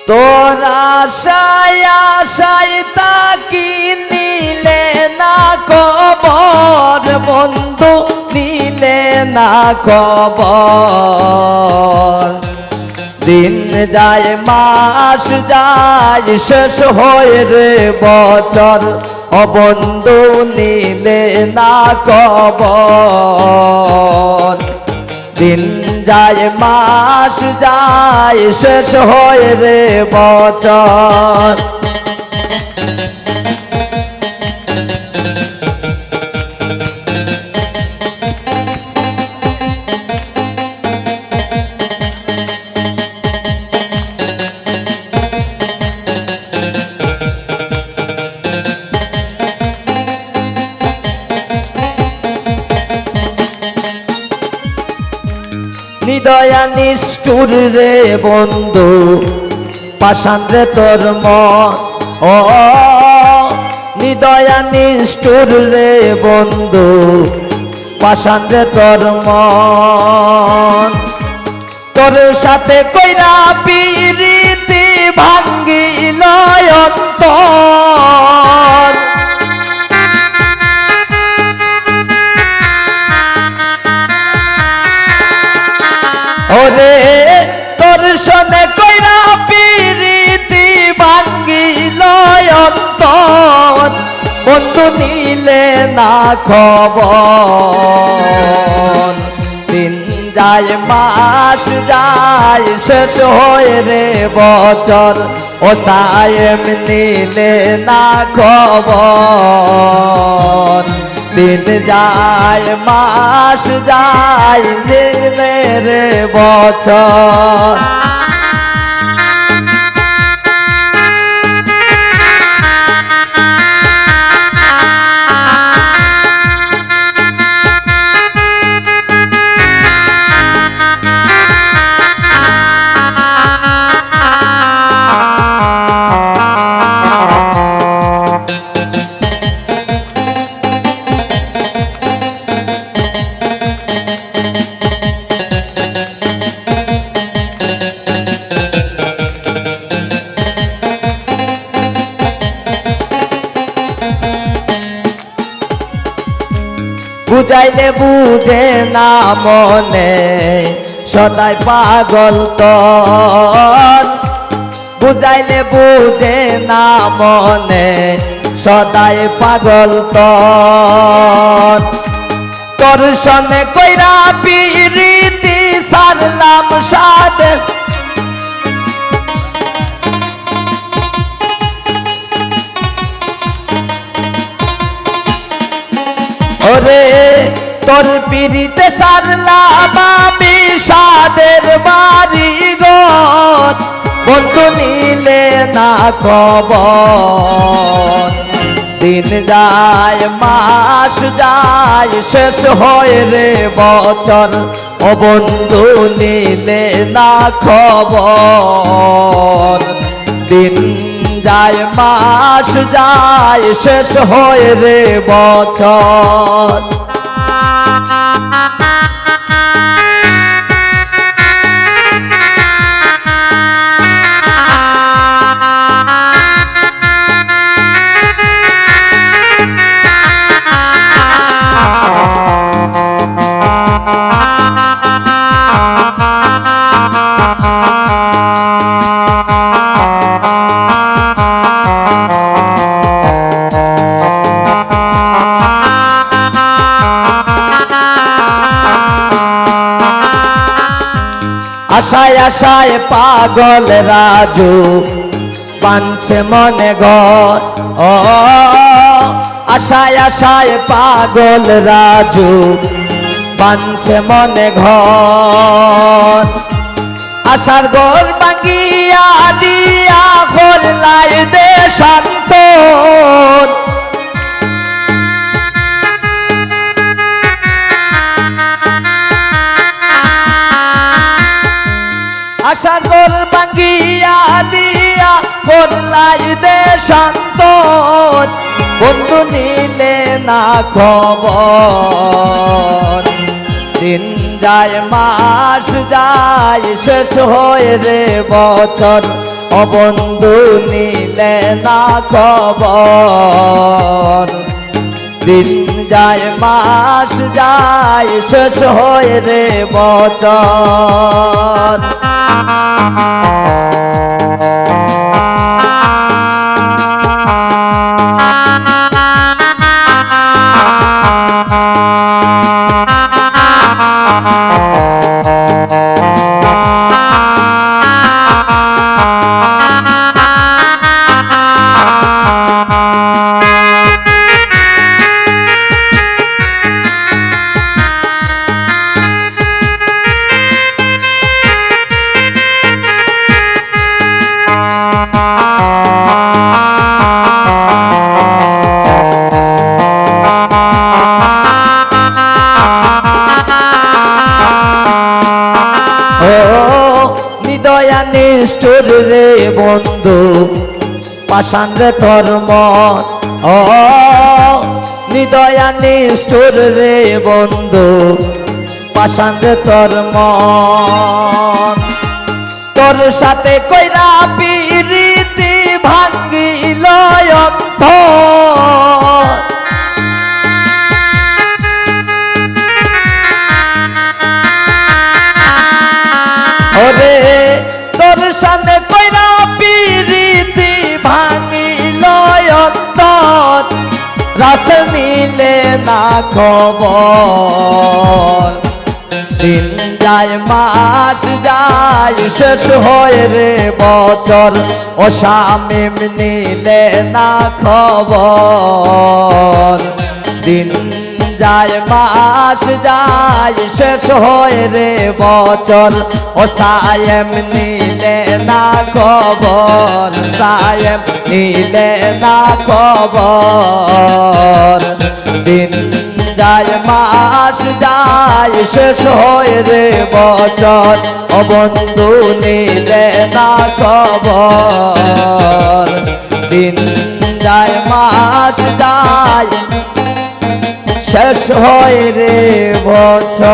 তোর আশায় আশায় তাকি নিলে না খবর বন্ধু নিলে না খবর দিন যায় মাস যায় শেষ হয়ে রে বছর ও বন্ধু নিলে না খবর দিন যায় মাস যায় শেষ হয়ে রে বছর নিদয়া নিষ্ঠুর রে বন্ধু পাষাণ রে তোর মন ও নিদয়া নিষ্ঠুর রে বন্ধু পাষাণ রে তোর মন তোর সাথে কইরা পিরিতি ভাঙ্গিল অন্তর ওরে তোর সনে কইরা পিরিতি ভাঙ্গিল অন্তর বন্ধু নিলে না খবর দিন যায় মাস যায় শেষ হয়ে রে বছর ও সায়েম নিলে না খবর দিন যায় মাস যায় নিলে রে বছর বুঝাইলে বুঝে না মনে সদাই পাগল তোর বুঝাইলে বুঝে না মনে সদাই পাগল তোর তোর সনে কইরা পিরিতি সারলাম সাদ ওরে তোর পিরিতে সারলাম আমি সাদের বাড়ি ঘর বন্ধু নিলে না খবর দিন যায় মাস যায় শেষ হয়ে রে বছর ও বন্ধু নিলে না খবর দিন যায় মাস যায় শেষ হয়ে রে বছর আশায় আশায় পাগল রাজু বাঁধছে মনে ঘর ও আশায় আশায় পাগল রাজু বাঁধছে মনে ঘর আশার ঘর ভাঙিয়া দিয়া করলাই দে শান্ত আশার ঘর ভাঙিয়া দিয়া করলাই দে শান্ত বন্ধু নিলে না খবর দিন যায় মাস যায় শেষ হয়ে রে বছর ও বন্ধু নিলে না খবর দিন যায় মাস যায় শেষ হয় রে বছর নিদয়া নিষ্ঠুর রে বন্ধু পাষাণ রে তোর মন ও নিদয়া নিষ্ঠুর রে বন্ধু পাষাণ রে তোর মন তোর সাথে কইরা পিরিতি ভাঙ্গিল অন্তর ওরে তোর সামনে কইরা পিরিতি ভাঙিল অন্তর রাস মিলে না খবর দিন যায় মাস যায় শেষ হয় রে বছর ও শামিম নিলে না খবর দিন যায় মাস যায় শেষ হয় রে বছর ও সায়েম নিলে না খবর সায়েম নিলে না খবর দিন যায় মাস যায় শেষ হয় রে বছর ও বন্ধু নিলে না খবর দিন যায় মাস যায় শেষ হয় রে বছর